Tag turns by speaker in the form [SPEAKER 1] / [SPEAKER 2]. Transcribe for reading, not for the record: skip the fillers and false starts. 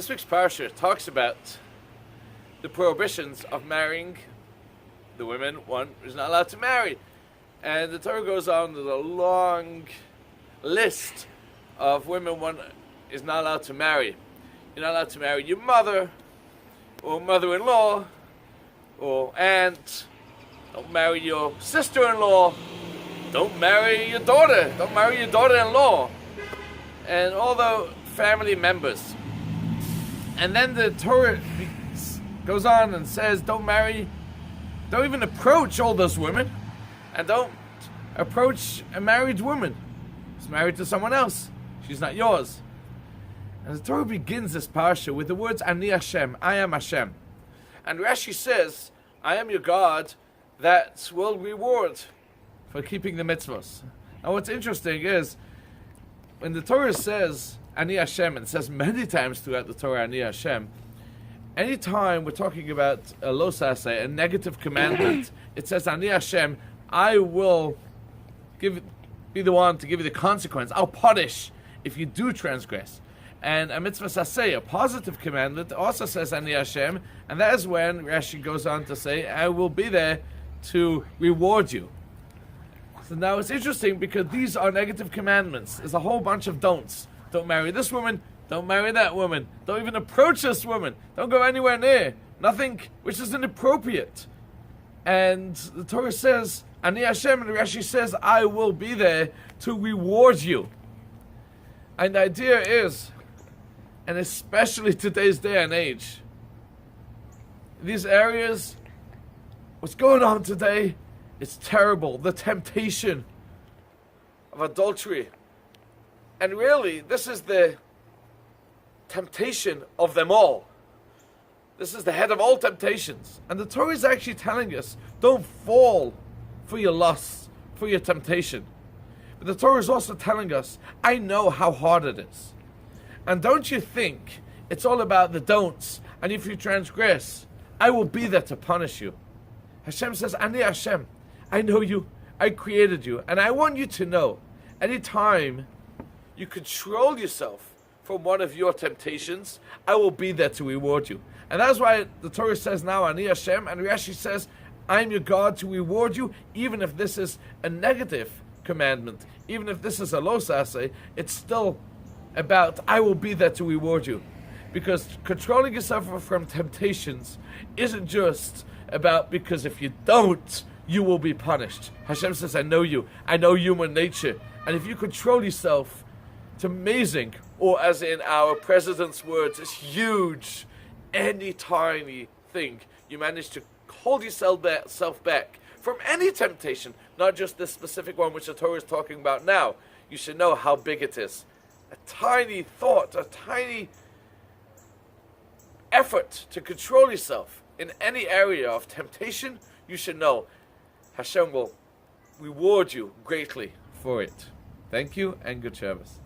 [SPEAKER 1] This week's Parsha talks about the prohibitions of marrying the women one is not allowed to marry. And the Torah goes on with a long list of women one is not allowed to marry. You're not allowed to marry your mother, or mother-in-law, or aunt. Don't marry your sister-in-law. Don't marry your daughter. Don't marry your daughter-in-law. And all the family members. And then the Torah goes on and says, don't even approach all those women, and don't approach a married woman. She's married to someone else. She's not yours. And the Torah begins this parsha with the words, Ani Hashem, I am Hashem. And Rashi says, I am your God that will reward for keeping the mitzvahs. Now what's interesting is, when the Torah says, Ani Hashem, and it says many times throughout the Torah, Ani Hashem, anytime we're talking about a lo saseh, a negative commandment, it says, Ani Hashem, I will be the one to give you the consequence. I'll punish if you do transgress. And a mitzvah saseh, a positive commandment, also says Ani Hashem, and that is when Rashi goes on to say, I will be there to reward you. So now it's interesting because these are negative commandments. There's a whole bunch of don'ts. Don't marry this woman, don't marry that woman, don't even approach this woman, don't go anywhere near, nothing which is inappropriate. And the Torah says, Ani Hashem, and Rashi says, I will be there to reward you. And the idea is, and especially today's day and age, these areas, what's going on today, it's terrible. The temptation of adultery. And really, this is the temptation of them all. This is the head of all temptations. And the Torah is actually telling us, don't fall for your lusts, for your temptation. But the Torah is also telling us, I know how hard it is. And don't you think it's all about the don'ts, and if you transgress, I will be there to punish you. Hashem says, Ani Hashem, I know you, I created you, and I want you to know, anytime you control yourself from one of your temptations, I will be there to reward you. And that's why the Torah says now, Ani Hashem, and Rashi says, I am your God to reward you, even if this is a negative commandment, even if this is a lo saseh, it's still about, I will be there to reward you. Because controlling yourself from temptations isn't just about, because if you don't, you will be punished. Hashem says, I know you, I know human nature, and if you control yourself, it's amazing, or as in our president's words, it's huge, any tiny thing, you manage to hold yourself back from any temptation, not just this specific one which the Torah is talking about now. You should know how big it is. A tiny thought, a tiny effort to control yourself in any area of temptation, you should know Hashem will reward you greatly for it. Thank you and good Shabbos.